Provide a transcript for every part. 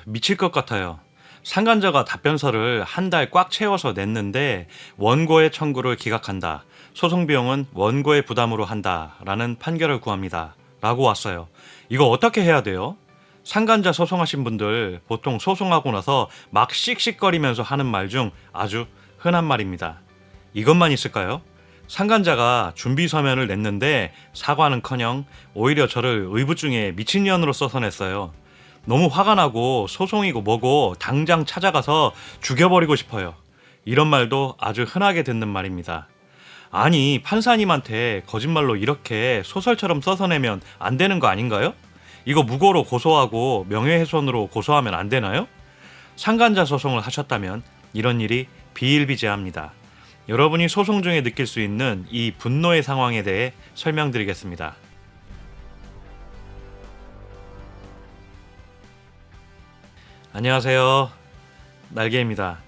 미칠 것 같아요. 상간자가 답변서를 한 달 꽉 채워서 냈는데 원고의 청구를 기각한다. 소송 비용은 원고의 부담으로 한다. 라는 판결을 구합니다. 라고 왔어요. 이거 어떻게 해야 돼요? 상간자 소송하신 분들 보통 소송하고 나서 막 씩씩거리면서 하는 말 중 아주 흔한 말입니다. 이것만 있을까요? 상간자가 준비 서면을 냈는데 사과는커녕 오히려 저를 의부중에 미친년으로 써서 냈어요. 너무 화가 나고 소송이고 뭐고 당장 찾아가서 죽여버리고 싶어요. 이런 말도 아주 흔하게 듣는 말입니다. 아니, 판사님한테 거짓말로 이렇게 소설처럼 써서 내면 안 되는 거 아닌가요? 이거 무고로 고소하고 명예훼손으로 고소하면 안 되나요? 상간자 소송을 하셨다면 이런 일이 비일비재합니다. 여러분이 소송 중에 느낄 수 있는 이 분노의 상황에 대해 설명드리겠습니다. 안녕하세요. 날개입니다.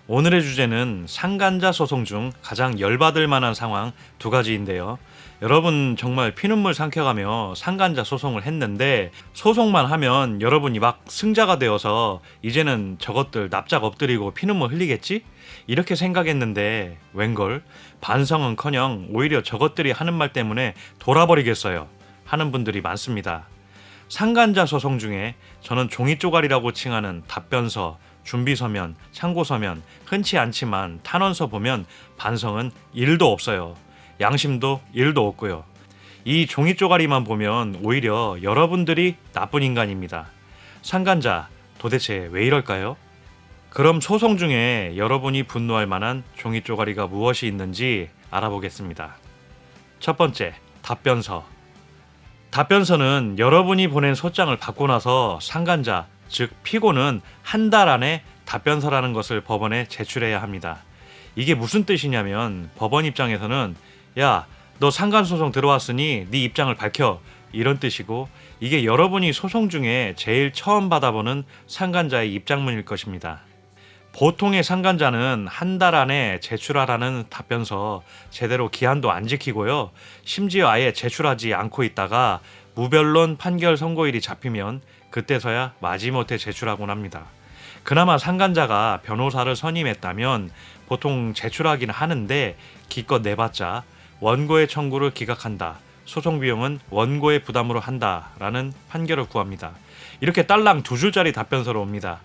오늘의 주제는 상간자 소송 중 가장 열받을 만한 상황 두 가지인데요. 여러분 정말 피눈물 삼켜가며 상간자 소송을 했는데 소송만 하면 여러분이 막 승자가 되어서 이제는 저것들 납작 엎드리고 피눈물 흘리겠지? 이렇게 생각했는데 웬걸 반성은커녕 오히려 저것들이 하는 말 때문에 돌아버리겠어요 하는 분들이 많습니다. 상간자 소송 중에 저는 종이 쪼가리라고 칭하는 답변서, 준비서면, 참고서면, 흔치 않지만 탄원서 보면 반성은 1도 없어요. 양심도 1도 없고요. 이 종이 쪼가리만 보면 오히려 여러분들이 나쁜 인간입니다. 상간자, 도대체 왜 이럴까요? 그럼 소송 중에 여러분이 분노할 만한 종이 쪼가리가 무엇이 있는지 알아보겠습니다. 첫 번째, 답변서. 답변서는 여러분이 보낸 소장을 받고 나서 상간자, 즉 피고는 한 달 안에 답변서라는 것을 법원에 제출해야 합니다. 이게 무슨 뜻이냐면 법원 입장에서는 야, 너 상간소송 들어왔으니 네 입장을 밝혀, 이런 뜻이고, 이게 여러분이 소송 중에 제일 처음 받아보는 상간자의 입장문일 것입니다. 보통의 상간자는 한 달 안에 제출하라는 답변서 제대로 기한도 안 지키고요. 심지어 아예 제출하지 않고 있다가 무변론 판결 선고일이 잡히면 그때서야 마지못해 제출하곤 합니다. 그나마 상간자가 변호사를 선임했다면 보통 제출하긴 하는데 기껏 내봤자 원고의 청구를 기각한다. 소송 비용은 원고의 부담으로 한다라는 판결을 구합니다. 이렇게 딸랑 2줄짜리 답변서로 옵니다.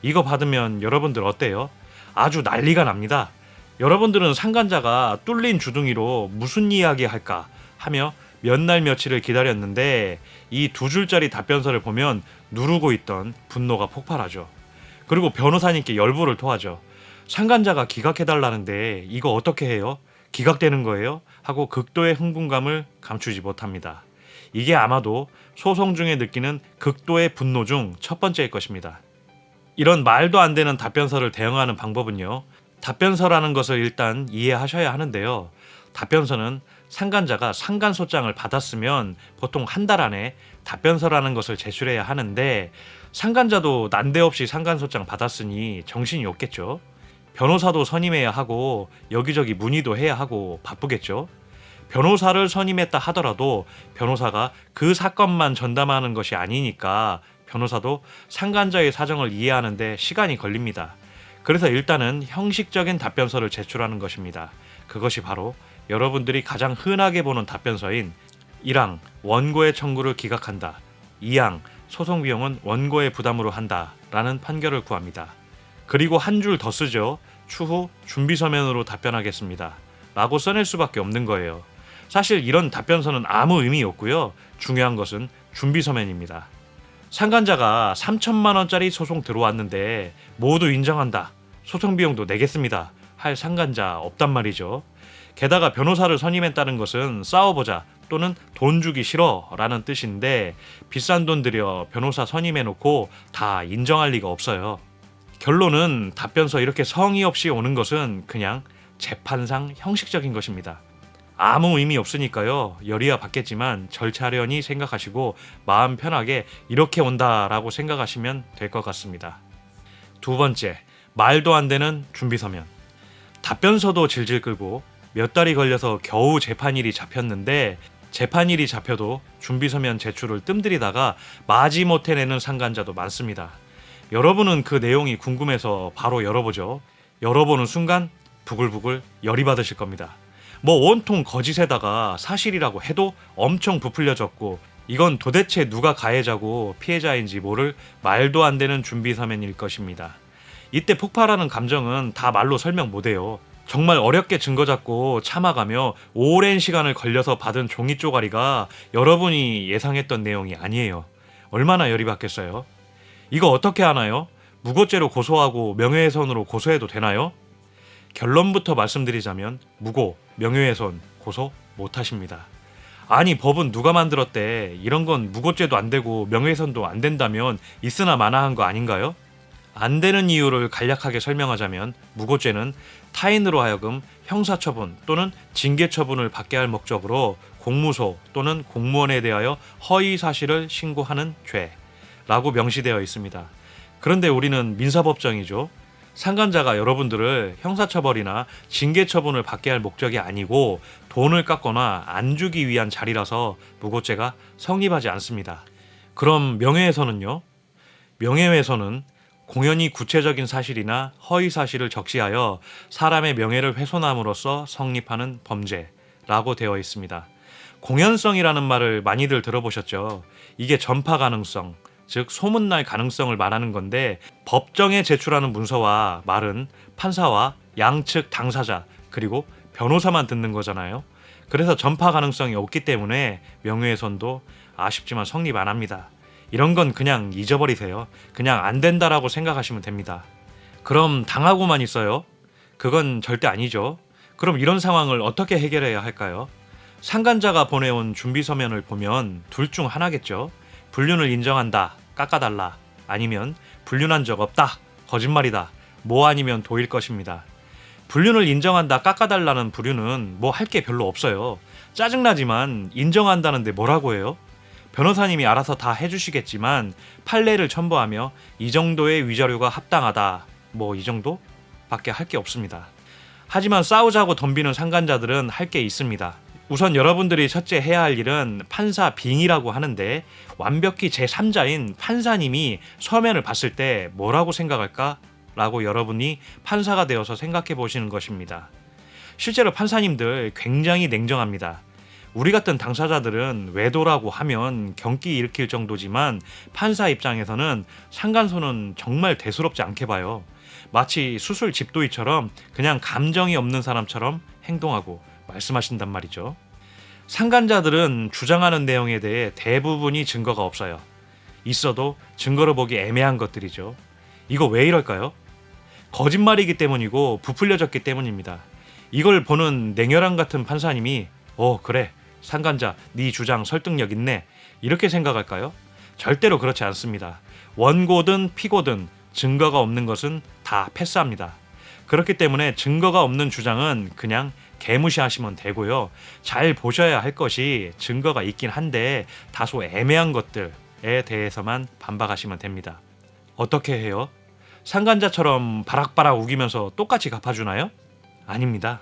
이거 받으면 여러분들 어때요? 아주 난리가 납니다. 여러분들은 상간자가 뚫린 주둥이로 무슨 이야기 할까 하며 몇 날 며칠을 기다렸는데 이 2줄짜리 답변서를 보면 누르고 있던 분노가 폭발하죠. 그리고 변호사님께 열불을 토하죠. 상간자가 기각해달라는데 이거 어떻게 해요? 기각되는 거예요? 하고 극도의 흥분감을 감추지 못합니다. 이게 아마도 소송 중에 느끼는 극도의 분노 중 첫 번째일 것입니다. 이런 말도 안 되는 답변서를 대응하는 방법은요. 답변서라는 것을 일단 이해하셔야 하는데요. 답변서는 상간자가 상간소장을 받았으면 보통 한 달 안에 답변서라는 것을 제출해야 하는데 상간자도 난데없이 상간소장 받았으니 정신이 없겠죠. 변호사도 선임해야 하고 여기저기 문의도 해야 하고 바쁘겠죠. 변호사를 선임했다 하더라도 변호사가 그 사건만 전담하는 것이 아니니까 변호사도 상간자의 사정을 이해하는데 시간이 걸립니다. 그래서 일단은 형식적인 답변서를 제출하는 것입니다. 그것이 바로 여러분들이 가장 흔하게 보는 답변서인 1항 원고의 청구를 기각한다. 2항 소송 비용은 원고의 부담으로 한다. 라는 판결을 구합니다. 그리고 한 줄 더 쓰죠. 추후 준비서면으로 답변하겠습니다. 라고 써낼 수밖에 없는 거예요. 사실 이런 답변서는 아무 의미 없고요. 중요한 것은 준비서면입니다. 상간자가 3천만 원짜리 소송 들어왔는데 모두 인정한다. 소송 비용도 내겠습니다. 할 상간자 없단 말이죠. 게다가 변호사를 선임했다는 것은 싸워보자 또는 돈 주기 싫어 라는 뜻인데 비싼 돈 들여 변호사 선임해놓고 다 인정할 리가 없어요. 결론은 답변서 이렇게 성의 없이 오는 것은 그냥 재판상 형식적인 것입니다. 아무 의미 없으니까요. 열이야 받겠지만 절차련히 생각하시고 마음 편하게 이렇게 온다라고 생각하시면 될 것 같습니다. 두 번째, 말도 안 되는 준비서면. 답변서도 질질 끌고 몇 달이 걸려서 겨우 재판일이 잡혔는데 재판일이 잡혀도 준비서면 제출을 뜸들이다가 마지못해 내는 상간자도 많습니다. 여러분은 그 내용이 궁금해서 바로 열어보죠. 열어보는 순간 부글부글 열이 받으실 겁니다. 뭐 온통 거짓에다가 사실이라고 해도 엄청 부풀려졌고, 이건 도대체 누가 가해자고 피해자인지 모를 말도 안 되는 준비 서면일 것입니다. 이때 폭발하는 감정은 다 말로 설명 못해요. 정말 어렵게 증거 잡고 참아가며 오랜 시간을 걸려서 받은 종이 쪼가리가 여러분이 예상했던 내용이 아니에요. 얼마나 열이 받겠어요? 이거 어떻게 하나요? 무고죄로 고소하고 명예훼손으로 고소해도 되나요? 결론부터 말씀드리자면 무고, 명예훼손 고소 못하십니다. 아니, 법은 누가 만들었대? 이런 건 무고죄도 안 되고 명예훼손도 안 된다면 있으나 마나한 거 아닌가요? 안 되는 이유를 간략하게 설명하자면, 무고죄는 타인으로 하여금 형사처분 또는 징계처분을 받게 할 목적으로 공무소 또는 공무원에 대하여 허위 사실을 신고하는 죄라고 명시되어 있습니다. 그런데 우리는 민사법정이죠. 상간자가 여러분들을 형사처벌이나 징계처분을 받게 할 목적이 아니고 돈을 깎거나 안 주기 위한 자리라서 무고죄가 성립하지 않습니다. 그럼 명예훼손은요? 명예훼손은 공연히 구체적인 사실이나 허위 사실을 적시하여 사람의 명예를 훼손함으로써 성립하는 범죄라고 되어 있습니다. 공연성이라는 말을 많이들 들어보셨죠? 이게 전파 가능성, 즉 소문날 가능성을 말하는 건데, 법정에 제출하는 문서와 말은 판사와 양측 당사자 그리고 변호사만 듣는 거잖아요. 그래서 전파 가능성이 없기 때문에 명예훼손도 아쉽지만 성립 안 합니다. 이런 건 그냥 잊어버리세요. 그냥 안 된다라고 생각하시면 됩니다. 그럼 당하고만 있어요? 그건 절대 아니죠. 그럼 이런 상황을 어떻게 해결해야 할까요? 상간자가 보내온 준비 서면을 보면 둘 중 하나겠죠. 불륜을 인정한다, 깎아달라. 아니면 불륜한 적 없다, 거짓말이다. 뭐 아니면 도일 것입니다. 불륜을 인정한다, 깎아달라는 불륜은 뭐 할 게 별로 없어요. 짜증나지만 인정한다는데 뭐라고 해요? 변호사님이 알아서 다 해주시겠지만 판례를 첨부하며 이 정도의 위자료가 합당하다, 뭐 이 정도? 밖에 할 게 없습니다. 하지만 싸우자고 덤비는 상간자들은 할 게 있습니다. 우선 여러분들이 첫째 해야 할 일은 판사 빙의라고 하는데, 완벽히 제3자인 판사님이 서면을 봤을 때 뭐라고 생각할까? 라고 여러분이 판사가 되어서 생각해 보시는 것입니다. 실제로 판사님들 굉장히 냉정합니다. 우리 같은 당사자들은 외도라고 하면 경기 일으킬 정도지만 판사 입장에서는 상간소는 정말 대수롭지 않게 봐요. 마치 수술 집도이처럼 그냥 감정이 없는 사람처럼 행동하고 말씀하신단 말이죠. 상간자들은 주장하는 내용에 대해 대부분이 증거가 없어요. 있어도 증거로 보기 애매한 것들이죠. 이거 왜 이럴까요? 거짓말이기 때문이고 부풀려졌기 때문입니다. 이걸 보는 냉혈한 같은 판사님이 그래, 상간자 네 주장 설득력 있네, 이렇게 생각할까요? 절대로 그렇지 않습니다. 원고든 피고든 증거가 없는 것은 다 패스합니다. 그렇기 때문에 증거가 없는 주장은 그냥 개무시하시면 되고요. 잘 보셔야 할 것이 증거가 있긴 한데 다소 애매한 것들에 대해서만 반박하시면 됩니다. 어떻게 해요? 상간자처럼 바락바락 우기면서 똑같이 갚아주나요? 아닙니다.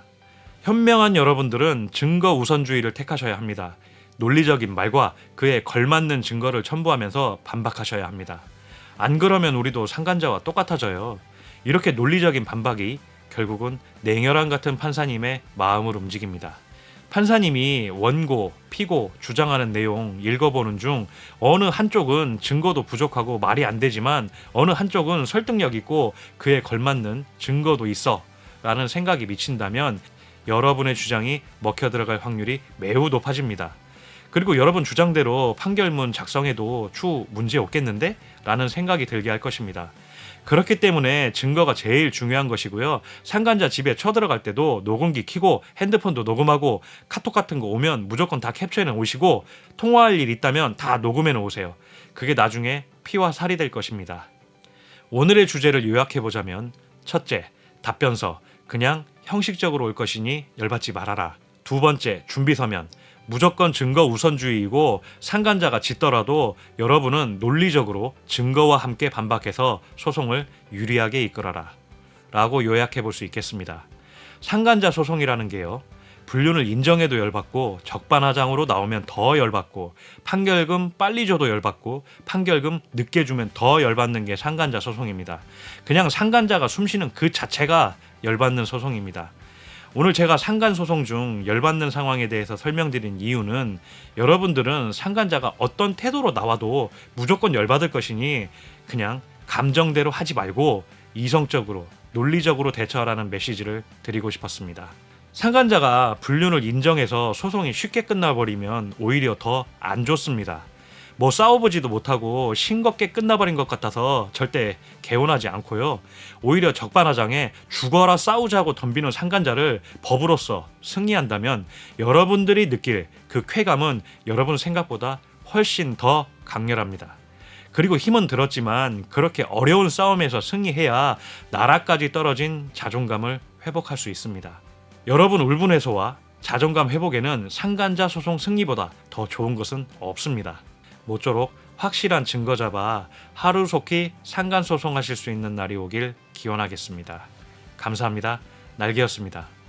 현명한 여러분들은 증거 우선주의를 택하셔야 합니다. 논리적인 말과 그에 걸맞는 증거를 첨부하면서 반박하셔야 합니다. 안 그러면 우리도 상간자와 똑같아져요. 이렇게 논리적인 반박이 결국은 냉혈한 같은 판사님의 마음을 움직입니다. 판사님이 원고, 피고 주장하는 내용 읽어보는 중 어느 한쪽은 증거도 부족하고 말이 안 되지만 어느 한쪽은 설득력 있고 그에 걸맞는 증거도 있어 라는 생각이 미친다면 여러분의 주장이 먹혀 들어갈 확률이 매우 높아집니다. 그리고 여러분 주장대로 판결문 작성해도 추후 문제 없겠는데? 라는 생각이 들게 할 것입니다. 그렇기 때문에 증거가 제일 중요한 것이고요. 상간자 집에 쳐들어갈 때도 녹음기 켜고 핸드폰도 녹음하고 카톡 같은 거 오면 무조건 다 캡처해 놓으시고 통화할 일 있다면 다 녹음해 놓으세요. 그게 나중에 피와 살이 될 것입니다. 오늘의 주제를 요약해보자면, 첫째, 답변서, 그냥 형식적으로 올 것이니 열받지 말아라. 두 번째, 준비서면, 무조건 증거 우선주의이고 상간자가 짖더라도 여러분은 논리적으로 증거와 함께 반박해서 소송을 유리하게 이끌어라 라고 요약해 볼 수 있겠습니다. 상간자 소송이라는 게요, 불륜을 인정해도 열받고 적반하장으로 나오면 더 열받고 판결금 빨리 줘도 열받고 판결금 늦게 주면 더 열받는 게 상간자 소송입니다. 그냥 상간자가 숨쉬는 그 자체가 열받는 소송입니다. 오늘 제가 상간 소송 중 열받는 상황에 대해서 설명드린 이유는 여러분들은 상간자가 어떤 태도로 나와도 무조건 열받을 것이니 그냥 감정대로 하지 말고 이성적으로 논리적으로 대처하라는 메시지를 드리고 싶었습니다. 상간자가 불륜을 인정해서 소송이 쉽게 끝나버리면 오히려 더 안 좋습니다. 뭐 싸워보지도 못하고 싱겁게 끝나버린 것 같아서 절대 개운하지 않고요. 오히려 적반하장에 죽어라 싸우자고 덤비는 상간자를 법으로서 승리한다면 여러분들이 느낄 그 쾌감은 여러분 생각보다 훨씬 더 강렬합니다. 그리고 힘은 들었지만 그렇게 어려운 싸움에서 승리해야 나라까지 떨어진 자존감을 회복할 수 있습니다. 여러분 울분 해소와 자존감 회복에는 상간자 소송 승리보다 더 좋은 것은 없습니다. 모쪼록 확실한 증거 잡아 하루속히 상간 소송하실 수 있는 날이 오길 기원하겠습니다. 감사합니다. 날개였습니다.